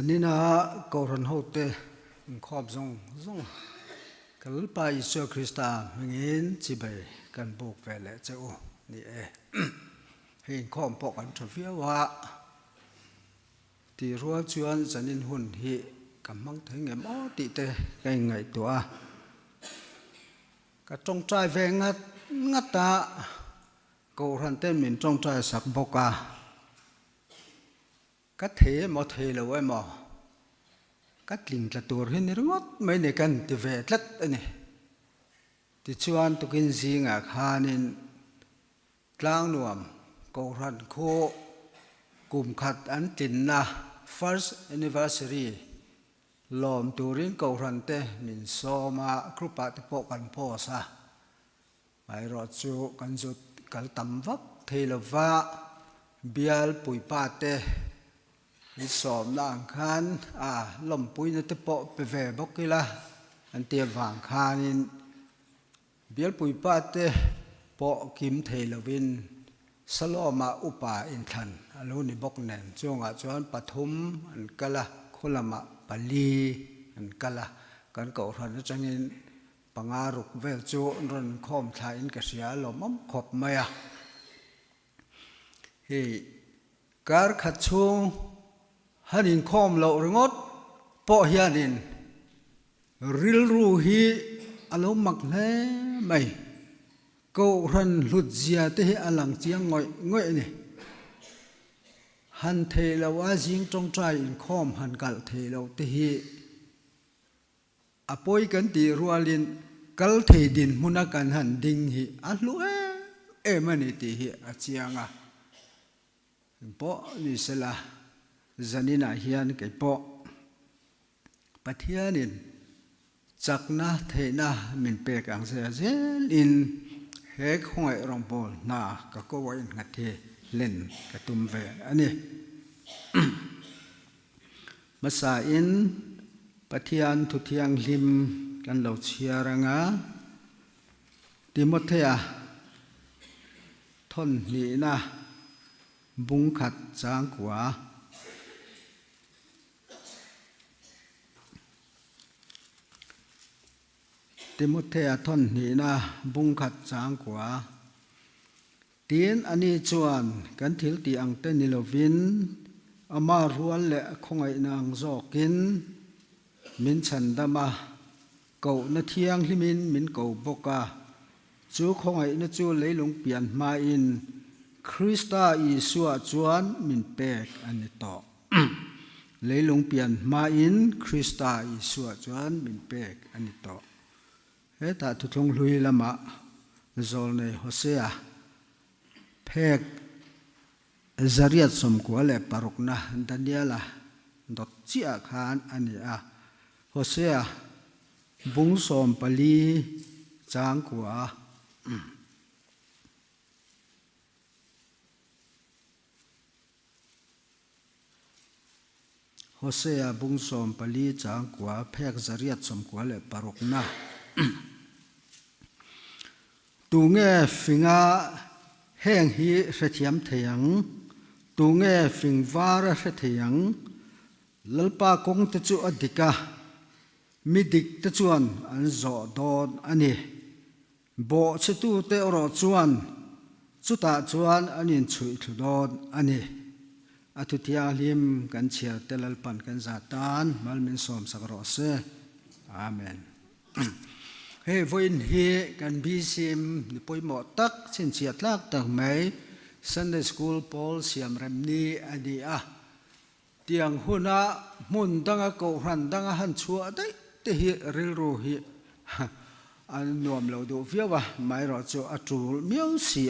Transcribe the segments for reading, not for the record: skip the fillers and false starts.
zanina koran hote khop zong kalpa Isu Krista mengin chibai kan buk vele cheu ni hin khom pok an thavia wa ti ruwa chuan zanin hun hi kamang theng em o ti te kai ngai tua ka trong trai ve ngắt ta koran ten min trong trai sak boka cái thế mà thế là vậy mà cái linh là tuổi hình như ngót mấy này cần thì về lất này thì chuan tụi kinh gì ngạc hà nên lang nuam cầu răn khô cùng khát ăn tin na first anniversary lom turin cầu răn te mình so mà krupa te po kan po sa mai ro chu kan zut kal tam vak thế là va bial pui pa te đi xóm là khan lom pui nó tập bộ về bốc kia là anh tiệm vàng khan nên biết pui pa te bộ kim thề là vin saloma upa in thần alo ni bốc nền cho ngã cho anh pathum anh kala khulama pali anh kala kan cậu thần nó cho nên pangaruk về chỗ rồi khom thay in cái xia lom ấm khop mày thì cả khát chung hanin khom lo ringot po hianin ril ru hi alo mak le mai ko ran lut zia te alang chiang ngoi ni han the lo wa jing trong trai in khom han kal the lo te hi apoi kan ti rualin kal the din huna kan han ding hi alu e mani ti hi achianga po ni sela zanina hian cái po pathianin chakna theina min pe kang se zel in he khoi rong pol na ka ko wa in ngate len ka tum ve ani masa in pathian thu thiang lim kan lo chiaranga timothea thon ni na bung khat chang kwa Timothea thon ni na bung khat chang kwa tin ani chuan kan thil ti ang te nilovin ama rual le khongai nang zokin min chandama ko na thiang hlimin min ko boka chu khongai na chu leilung pian ma in Krista Isua chuan min pek ani to leilung pian ma in Krista Isua chuan min pek ani to ta thu thong lui lama zol nei Hosea phek zariat som ko le parukna Daniela dot chia khan ani Hosea bung som pali chang kwa Hosea bung som pali chang kwa phek zariat som ko le parukna tu nghe finga heng hi rethiam theyang tu nghe fing vara theyang lalpa kong te chu adika midik te chuan an zo don ani bo chetu te ro chuan chuta chuan anin chui thudon ani atutia lim kan chia telalpan kan zatan malmin som sakro se amen he voin hi kan bisim ni poimo tak chin chiat lak tak mai Sunday school Paul siam remni ani tiang huna mun danga ko ran danga han chua dai te hi ril ru hi an nuam lo do viawa mai ro chu atul miau si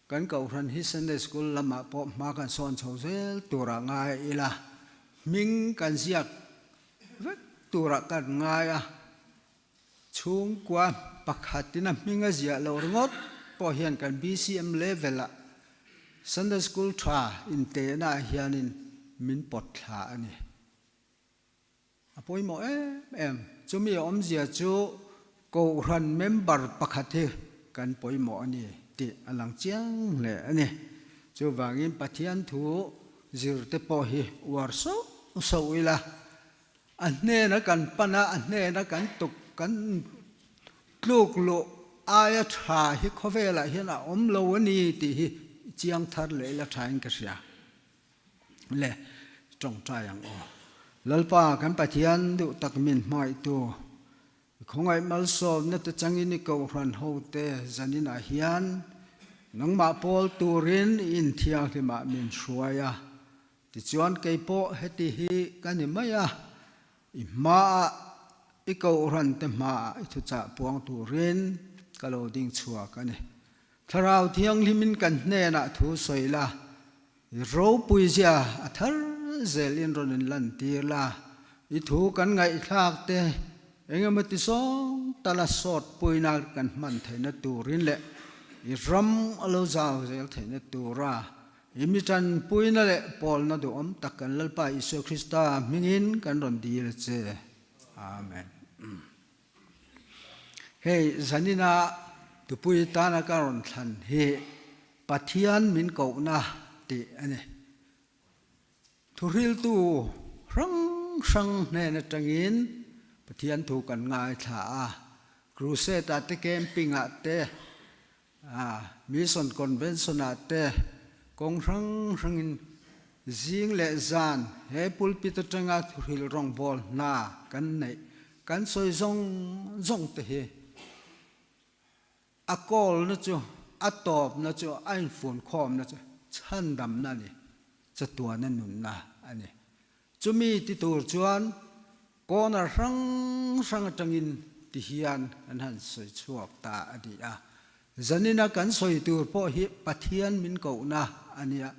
kan ko ran hi Sunday school lama po ma kan son chozel tura ngai ila ming kan siak vek tura kan ngai chung qua pakhatina minga zia lo ngot po hian kan BCM level Sunday school tha in te na hianin min pot tha ani apoi mo em chumi om zia chu ko ran member pakhathe kan poi mo ani ti alang chiang le ani chu wangin pathian thu zir te po hi warso sâu là anh nè nó cần pana anh nè nó cần tục cần lúc lộ ai thà hi khó về lại hiện là lâu anh đi thì chiang thar lệ là thay cái gì lệ trong trai ang o lalpa kan pathian du tak min mai tu không ai mal so na ta changin ni ko ran ho te zanin a hian nang ma pol turin in thiang hi ma min suaya ti chuan kei po heti hi kan ni maya i ma i ko ran te ma i thu cha puang turin kalo ding chua kan ni tharau thiang limin kan hne na thu soila ro puizia athar zel in ron in lan tir la i thu kan ngai thak te engamati song tala sot puina kan man thaina turin le i ram alo zaw zel thaina tura imitan puina le pol na do om takan lalpa isu krista mingin kan ron dir che amen hey zanina tu pui ta na ka ron than he pathian min ko na ti ane thuril tu rang sang ne na tangin pathian thu kan ngai tha crusade at camping at te mission convention at te kong rang in jing le zan he pulpit atanga thuril rong bol na kan nei kan soi zong te he a call na chu a top na chu iphone khom na chu chan dam na ni cha tua na nun na ani chumi ti tur chuan kona rang atangin ti hian an han soi chuak ta adi a zanina kan soi tur po hi pathian min ko na ania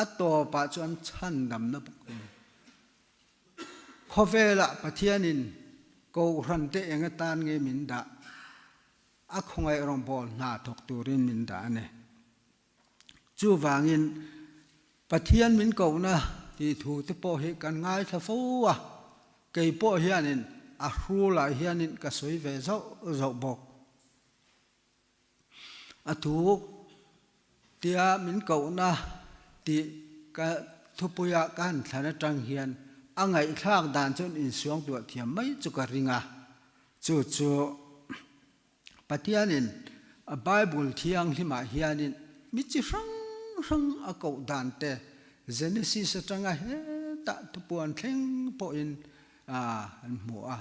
a to pa chuan chan dam na khovela pathianin ko ran te enga tan nge min da a khongai rong bol na thok turin min da ne chu wangin pathian min ko na ti thu te po he kan ngai tha fo a kei po hianin a hru la hianin ka soi ve zo bok a thu tia min ko na ti ka thupuya kan thana tang hian angai thak dan chon in suang tu thiam mai chu ka ringa chu pathianin a bible thiang hima hianin mi chi rang a ko dan te genesis atanga he ta thupuan thleng po in an mu a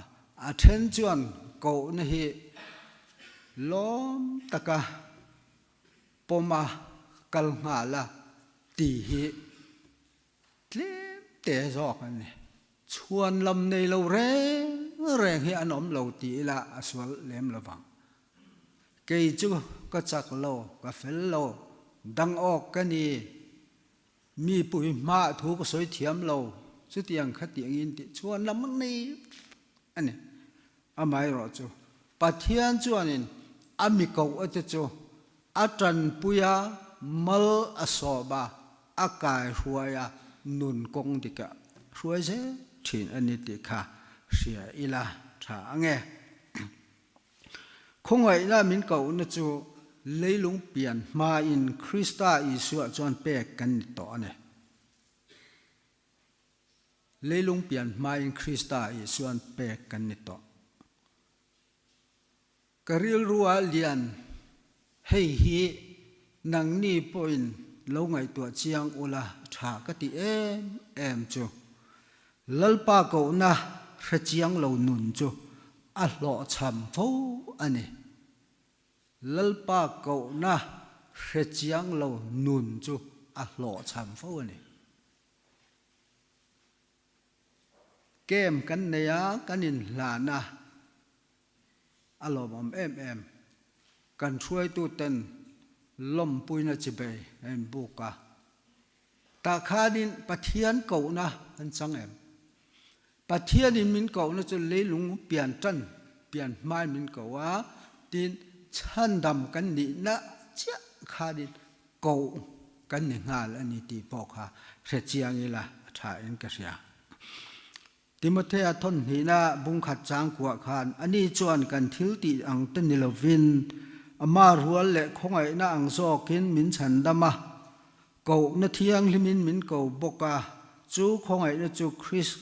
then chuan ko na hi lom taka poma kal nga la ti hi tlem te zo kan ni chuan lam nei lo reng hi anom lo ti la aswal lem lawang kei chu ka chak lo ka fel lo dang ok ka ni mi pui ma thu ko soi thiam lo chu tiang kha tiang in ti chuan lam nei ani amai ro chu pathian chuanin ami ko ate chu atran puya mal asoba akai huaya nun kong dika huai se thin ani ti kha sia ila tha ange khongai na min ko na chu leilung pian ma in krista isu chuan pe kan to ane leilung pian ma in krista isuan pe kan ni to karil ruwa lian hei hi nang ni poin lo ngai tua chiang ula tha ka ti em chu lalpa ko na hra chiang lo nun chu a hlo cham pho ani lalpa ko na hra chiang lo nun chu a hlo cham pho ani kem kan neya kanin lana alom em kan thuai tu ten lom puina chibe en buka ta khanin pathian ko na an chang em pathian in min ko na chu leilung pian tan pian mai min ko wa tin chan dam kan ni na cha khanin ko kan ni ngal ani ti pok ha hre chiang ila tha en ka sia Timothea thon hina bung khat chang kwa khan ani chuan kan thil ti ang ten nilovin ama rual le khongai na ang zo kin min chan dama ko na thiang limin min ko boka chú không ai là chú Christ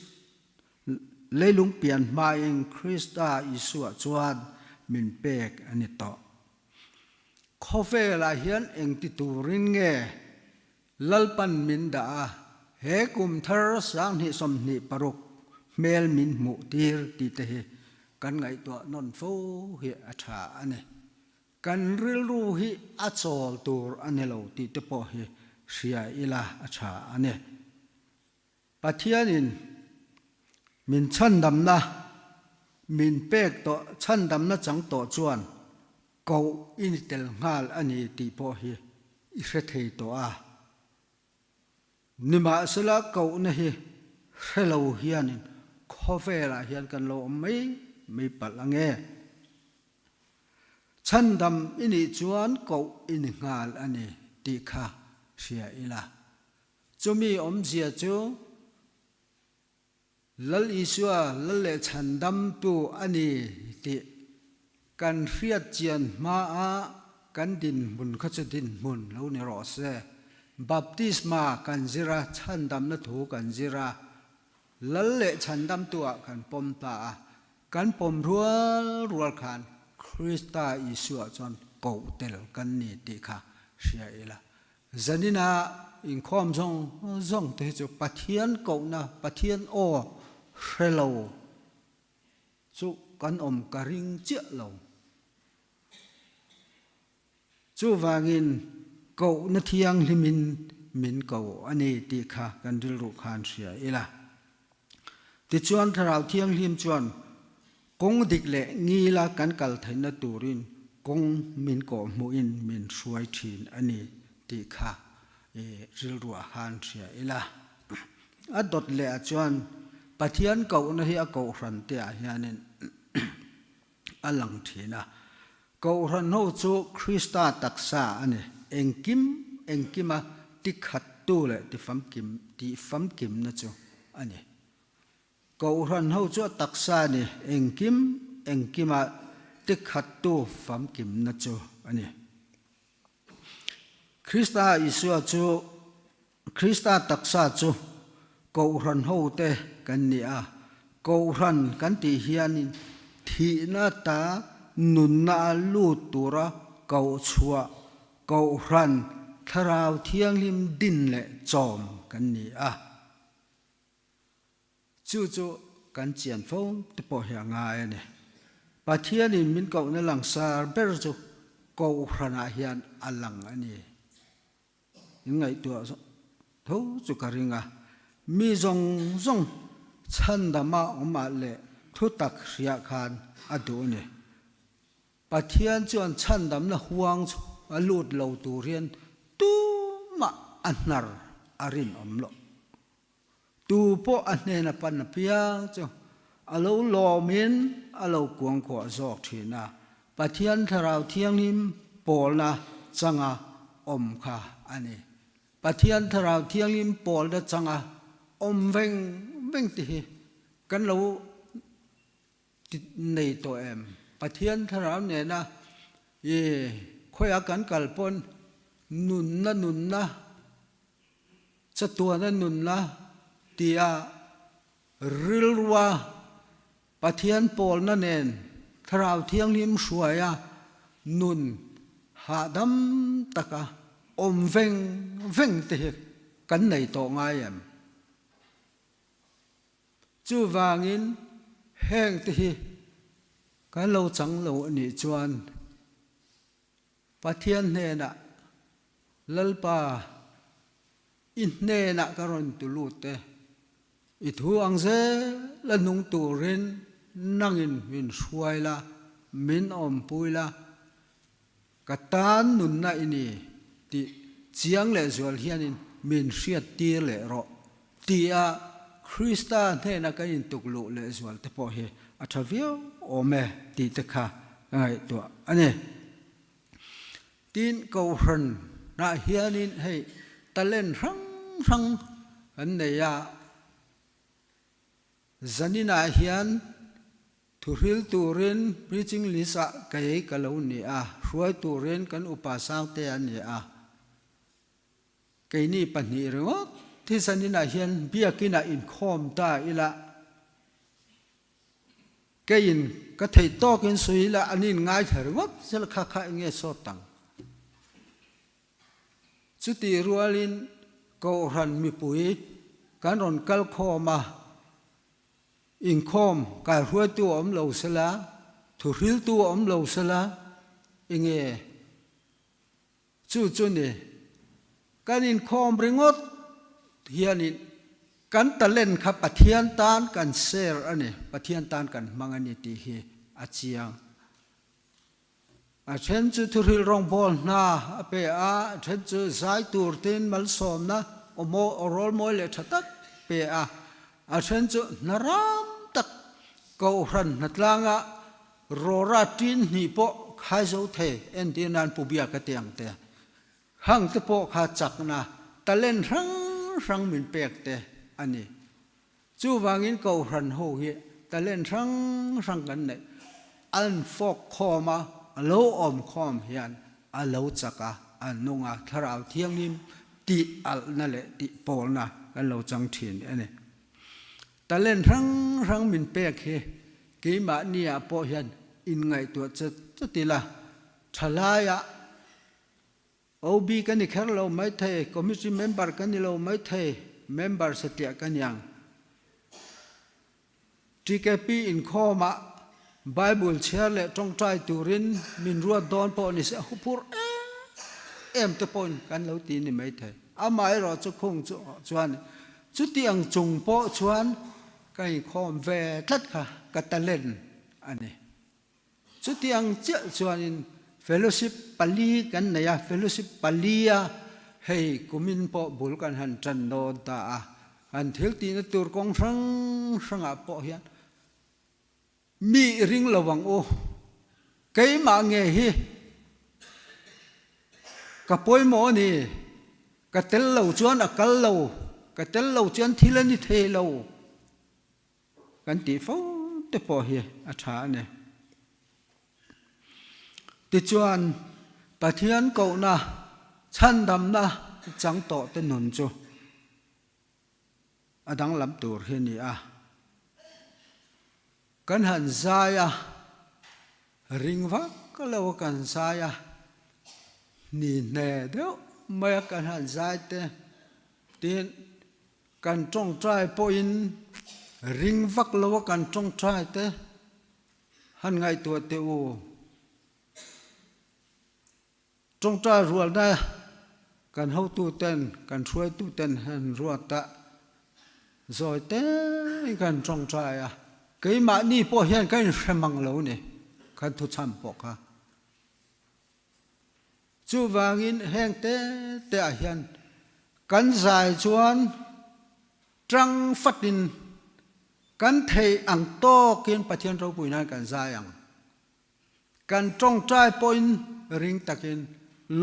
lấy lung biển mà anh Christa Isua chuan min pek ani to khó về là hiến anh ti turin nghe lalpan min đã he kum thar sang hi som ni paruk mel min mu tir ti te kan ngai to non fo hi atha ane kan ril ru hi achol tur ane lo ti te po hi sia ila atha ane pathianin min chan dam na min pek to chan dam na chang to chuan ko in tel ngal ani ti po hi i hre thei to a nima sala ko na hi hello hianin khofela hian kan lo mai palange chan dam ini chuan ko in ngal ani ti kha sia ila chumi om zia chu lal isua lal le chan dam tu ani ti kan riat chian ma a kan din mun kha chu din mun lo ne ro se baptisma kan zira chan dam na thu kan zira lal le chan dam tu a kan pom ta kan pom rual khan Krista Isua chon ko tel kan ni ti kha sia ila zanina in khom zong te chu pathian ko na pathian o hello chu kan om ka ring chia lo chu wangin ko na thiang limin min ko ani ti kha kan dil ru khan sia ila ti chuan tharau thiang lim chuan kong dik le ngi la kan kal thaina turin kong min ko mu in min suai thin ani ti kha ril ru han sia ila a dot le a chuan pathian ko na hi a ko ran te a hianin alang thina ko ran ho chu Krista taksa ani engkima ti khat tu le ti fam kim na chu ani ko ran ho chu taksa ni engkima ti khat tu fam kim na chu ani Krista Isua chu Krista taksa chu ko ran ho te kan ni a ko ran kan ti hianin thi na ta nun na lu tura ko chua ko ran tharau thiang lim din le chom kan ni a chu kan chian fo te po hia nga ane pathianin min ko na lang sar ber chu ko ran a hian alang ani ngai tu tho chu karinga mi zong chan dama oma le thu tak ria khan adu ne pathian chuan chan dam na huang alut lo turian tu ma anar arin omlo tu po anne na pan na piang chu alo lomin alo kuang kho zok thina pathian tharau thiang nim pol na changa om kha ani pathian tharau thiang lim pol da changa om veng ti kan lo nei to em pathian tharau ne na ye khoya kan kalpon nun na chatua na nun na tia rilwa pathian pol na nen tharau thiang lim suaya nun hadam taka om veng ti kan nei to ngai em chu wangin heng ti kan lo chang lo ani chuan pathian ne na lalpa in ne na karon tulute i thu ang ze la nung turin nangin min suaila min om puila katan nun na ini ti chiang le zual hianin min hriat tir le ro tia Krista ne na kan in tuklu le zual te po he athavio ome ti te kha ngai to ane tin ko ran na hianin hei talen rang an ne ya zanina hian thuril turin preaching lisa kai kalo ni a ruai turin kan upasang te an ni a kai ni pani ro ที่สันนิษฐานเห็นเบียกินอินคอมตาอีละแกยินก็เทโตกินสุยละอันนี้ง่ายเถอะวักจะละค่าเงี้ยสอตังสุดที่รัวลินก็รันมีปุ๋ยการรอนกัลคอมาอินคอมการรัวตัวอมเหลาสละถูริลตัวอมเหลาสละอิงเอจู่นี่การอินคอมริงอดเฮียนิกันตะเล่นครับปะเทียนตานกันเซอร์อันนี้ปะเทียนตานกันมังอันนี้ตีเฮอาเจียงเช่นจุดทุริลรองบอลนะเปอาเช่นจุดสายตูร์ตินมัลสอมนะโอโมโอโรลโมเลชัตักเปอาเช่นจุดนารามตักเกาหันนัดลางะโรราตินนิโปขายโซเทเอ็นดีนันปูเบียกเตียงเตะหังตะโปขาจักนะตะเล่นรังมินเปียกเตะอันนี้จู่วางินเกาหันโฮเฮตะเล่นรังกันเนี่ยอันฟอกคอมาโลอมคอมเฮียนอันโลจักะอันนงะทาราวเทียงนิมติอัลนั่นแหละติโปลนะกันโลจังถิ่นอันนี้ตะเล่นรังมินเปียกเฮกีมาเนี่ยโปเฮียนอินไงตัวจะติละทลายะโอบีกันนี่แค่เราไม่เทคอมมิชชั่นเมมเบอร์กันนี่เราไม่เทเมมเบอร์สเตียกันยังที่แกปีอินข้อมาไบเบิลเชื่อเลยต้องใจตูรินมินรัวดอนปอนิเสหุพูร์ตะปนกันเราตีนี่ไม่เทอาไม่รอจะคงจวนจุดที่อังจงปอชวนกันอินข้อมเวทัดค่ะกัตเล่นอันนี้สุดที่อังเจ้าชวนเฟลโลชิปปาลีกันเนี่ยเฟลโลชิปปาลีอะให้กุมินปอบุลกันหันจันโดตาหันเทลตีนตัวกองสังอาปอเฮียนมีริงระวังโอเกี่ยมาเงยฮีกับปอยหมอนี่กับเตลเหล่าชวนอักเหล่ากับเตลเหล่าชวนทีละนิเทเหล่ากันตีฟ้องเตปอเฮียอาชาเนี่ยติจวนปะเทียนเก่านะชันดำนะจังโตเตนุนจูอดังลำตัวเฮนี่กันหันใจริงวักก็เล่ากันใจนี่แน่เดียวไม่กันหันใจเตตีนกันจงใจปอินริงวักเล่ากันจงใจเตหันไงตัวเตวจงใจรัวได้กันเฮาตู้เต้นกันช่วยตู้เต้นหันรัวตะซอยเต้กันจงใจเกี่ยมานี่พอเห็นกันเสมังเหล่านี่กันทุชามปอกจู่วางินแห้งเต้เห็นกันสายชวนจังฟัดดินกันเทอังโตกินปะเทียนเราปุยนั่นกันสายยังกันจงใจปอยริงตะกิน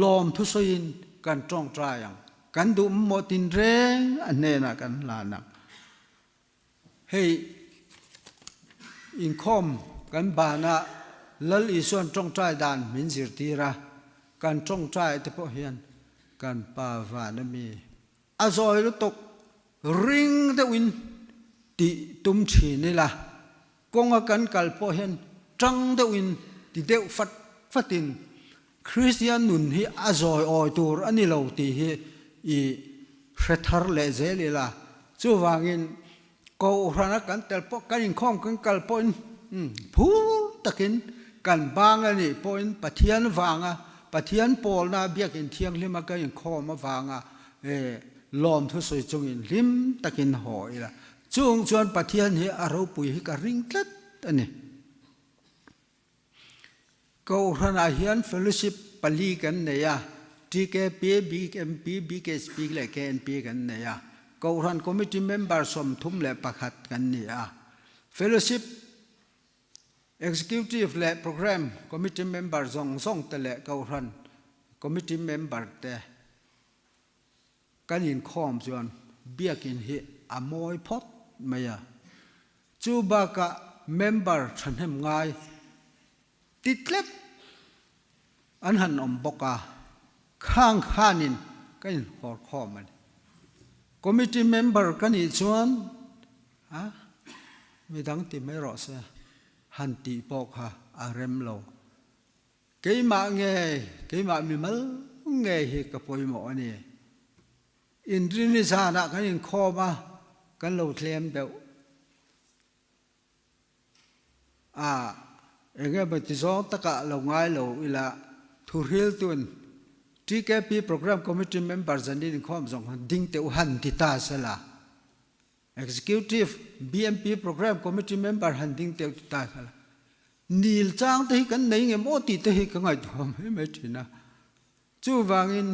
ลอมทุสยินกันจงใจยังกันดูหมดินเร่งอันเนน่ะกันลานักเฮ้อินคอมกันบานะลลอีส่วนจงใจดานมินจิรตีระกันจงใจเฉพาะเฮียนกันปาวานมีอาซอยลุตกริงเตวินติตุมชีนี่ละกงกันกัลพอเฮียนจังเตวินติเดวฟัดินคริสเตียนนุนฮีอาซอยออยตัวอันนี้เราตีฮีอีเสถร์เลเซลีละจู่วางินก็อุรานักกันแต่พอกันอินคอมกันกัลปอนพูตะกินกันบางอันนี้ปอนปะเทียนวางปะเทียนปอลนาเบียกินเทียงลิมากันอินคอมมาวางลอมทุสวยจงอินลิมตะกินหอยละจงชวนปะเทียนฮีอารูปุยฮีการิงตัดอันนี้ก็อุรานาเฮียนเฟลชิปปลีกันเนี่ยทีแกปีบีเอ็มปีบีเกสปีเลยแกนปีกันเนี่ยก็อุรานาคอมมิตี้เมมเบอร์สมทุมเลยประคัดกันเนี่ยเฟลชิปExecutive และ Program Committee Member ส่งแต่ละก็รัน Committee Member แต่กันยินข้อมจวนเบียกินเหอมอยพดไม่จูบากะ Member ฉันเห็นง่ายติดเล็บอันหันอมบกข้างข้านินก็ยินหอดข้อมัน committee member kan ni chuan mi dang ti mai ro se han ti pok ha arem lo keima mi mal nge hi ka poi mo ani in rin sa na kan in kho ma kan lo thlem deu enge ba ti zo taka lo ngai lo ila thurhil tun TKP program committee members and in khom zong ding te han ti ta sala executive BMP program committee member han ding te ta sala nil chang te kan nei nge mo ti te ka ngai thom me thina chu wangin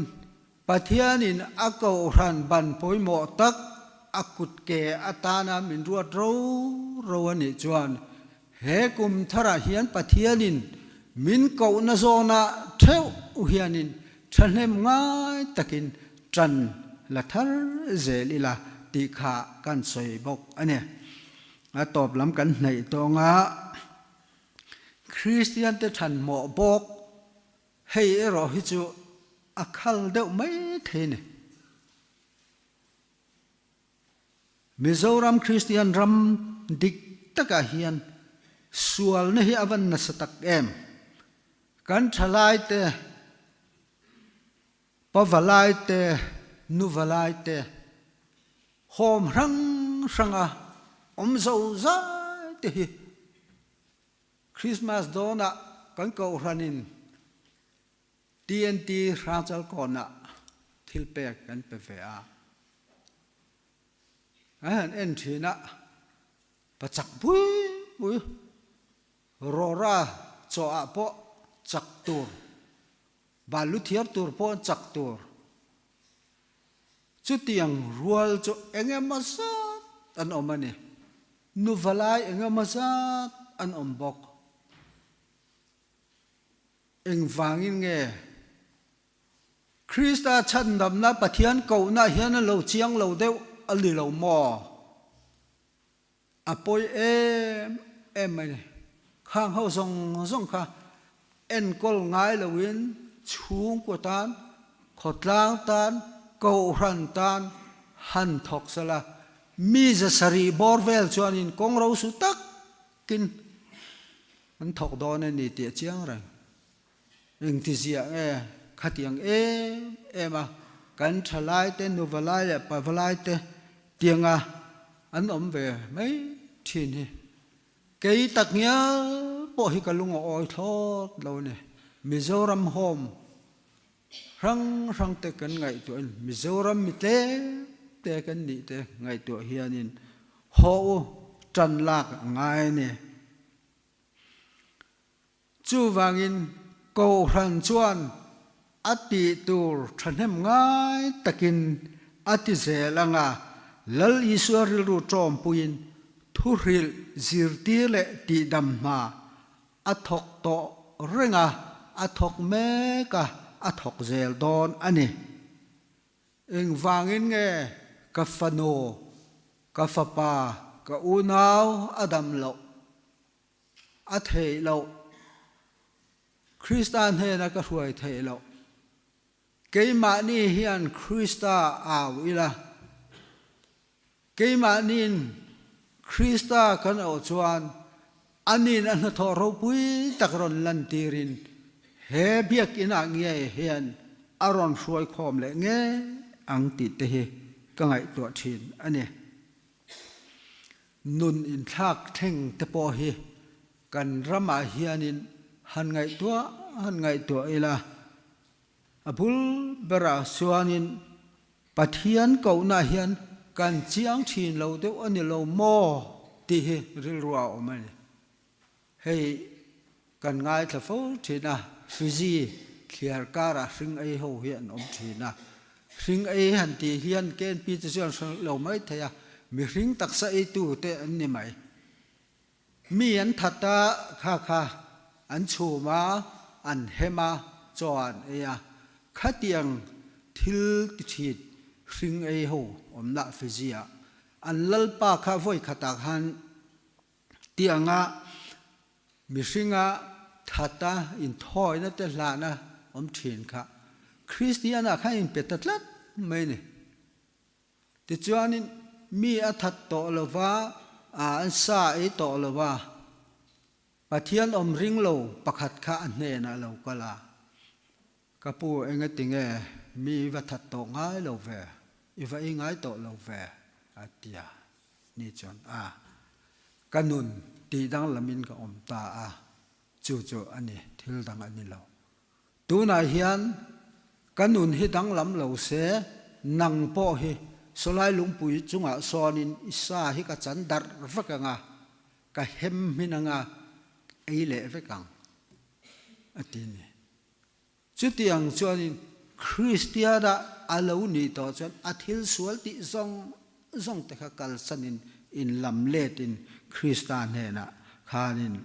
pathian in akau ran ban poi mo tak akut ke atana min ruat ro ani chuan he kum thara hian pathianin min ko na zona theu hianin thanem ngai takin tran la thar zelila ti kha kan soi bok ane top lam kan nei to nga Christian te than mo bok hei ro hi chu akhal deuh mai theine Mizoram Christian ram dik taka hian sual na hi avan na satak em kan thalai te pavalai te nuvalai te hom rang ranga zo zai te hi Christmas dona kan ko ranin TNT rachal kona thilpe kan pva en thina pachak bui rora cho a po chak tur balu thiar tur po chak tur chu tiang rual chu enge masa an omani nuvalai enge masa an ombok eng wangin nge Krista chan dam na pathian ko na hian lo chiang lo deu ali lo mo apoi em mai khang ho song kha en kol ngai lo win chung của tan khot lang tan cầu ran tan han thok sala mi za sari borvel chuan in kong ro su tak kin an thok don ni ti chiang ra eng ti zia khatiang ma kan thalai te nuvalai le pavalai te tianga an om ve mai thin hi kei tak nya po hi kalung oi thot lo ne Mizoram home rang te kan ngai tu Mizoram mi te kan ni te ngai tu hianin ho tran lak ngai ne chu wangin ko ran chuan ati tur thanem ngai takin ati zelanga lal iswaril ru trom puin thuril zirti le ti dam ma athok to renga athok me ka athok zel don ani eng wangin nge ka fano ka fapa ka unau adam lo athei lo Christian he na ka huai thei lo keima ni hian Krista awila keima nin Krista kan o chuan anin an thoro pui takron lan tirin he biak ina nge hian aron hruai khom le nge ang ti te hi ka ngai to thin ani nun in thak theng te po hi kan rama hianin han ngai to ila abul bera suanin pathian ko na hian kan chiang thin lo deu ani lo mo ti hi ril ruwa omani hei kan ngai tha fo thina Fiji clear kara ring ai ho hian om thina ring ai han ti hian ken pi chu lo mai thaya mi ring taksa ai tu te an ni mai mi an thata kha an chuma an hema chuan aya khatiang thil ti thit ring ai ho om na Fiji a an lalpa kha voi khatak han tianga mi ringa thata in thoi na te hla na om thin kha Christiana kha in petatlat mai ni ti chuanin mi a that to lova an sa e to lova pathian om ring lo pakhat kha an hne na lo kala kapu enga tinge mi va that to ngai lo ve iwa i ngai to lo ve atia ni chon kanun ti dang lamin ka om ta chu chu ani thil dang ani lo tu na hian kanun hi dang lam lo se nang po hi solai lungpui chunga sonin isa hi ka chan dar vakanga ka hem hinanga eile vekang atini chutiang chuanin Christiana alo ni to chuan athil sual ti zong te kha kal sanin in lam let in Christian hena khanin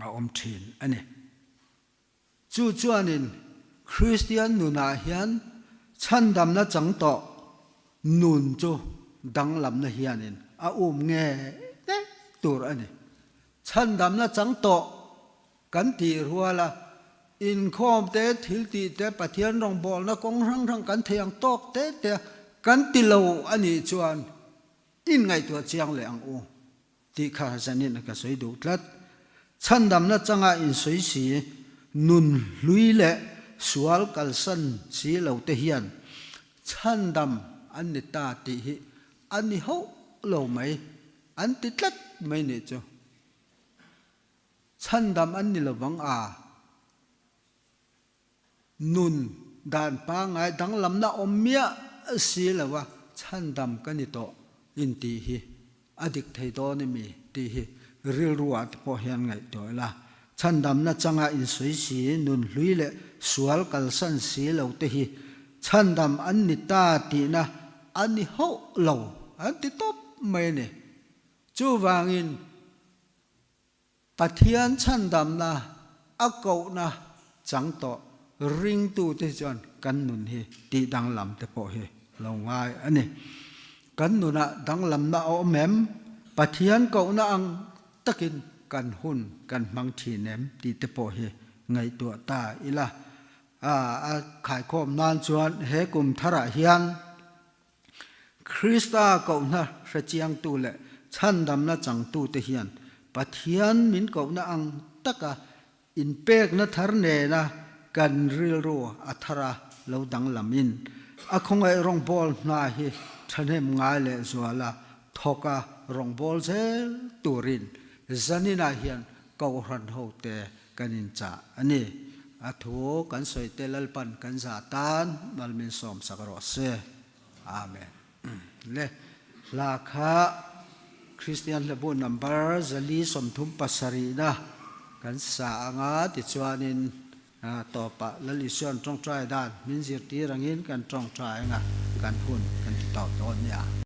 a om thin ani chuanin Christian nuna hian chandam na chang to nun chu dang lam na hianin a nge tur ani chandam na chang to kan ti ruala in khom te thil ti te pathian rong bol na kong rang kan theyang tok te kan ti lo ani chuan in ngai tu chiang le ang ti kha zanin ka soi du tlat chandam na changa in soi si nun lui le sual kal san si lo te hian chandam an ni ta ti hi an ni ho lo mai an ti tlat mai ni chu chandam an ni lawang nun dan pa ngai dang lam na omia si lawa chandam kanito in ti hi adik thei to ni mi ti hi ril ruat po hian ngai toila chandam na changa in sui si nun hlui le sual kal san si lo te hi chandam an ni ta ti na an ni ho lo an ti top mai ne chu wangin pathian chandam na akau na chang to ring tu te chuan kan nun hi ti dang lam te po hi lo ngai ani kan nuna dang lam na o mem pathian ko na ang takin kan hun kan mang thi nem ti te po hi ngai tu ta ila khai khom nan chuan he kum thara hian Krista ko na hrachiang tu le chandam na chang tu te hian pathian min ko na ang taka in pek na thar ne na kan ril ro athara lo dang lamin akhongai rong bol na hi thanem ngai le zuala thoka rong bol zel turin zanina hian ko ran ho te kanin cha ani athu kan soi te lalpan kan za tan malmin som sakaro se amen le la kha Christian lebu number zali som thum pasari na kan sa anga ti chuanin to pa lali suan trong trai dan min zir ti rangin kan trong trai nga kan hun kan ti taw ton ya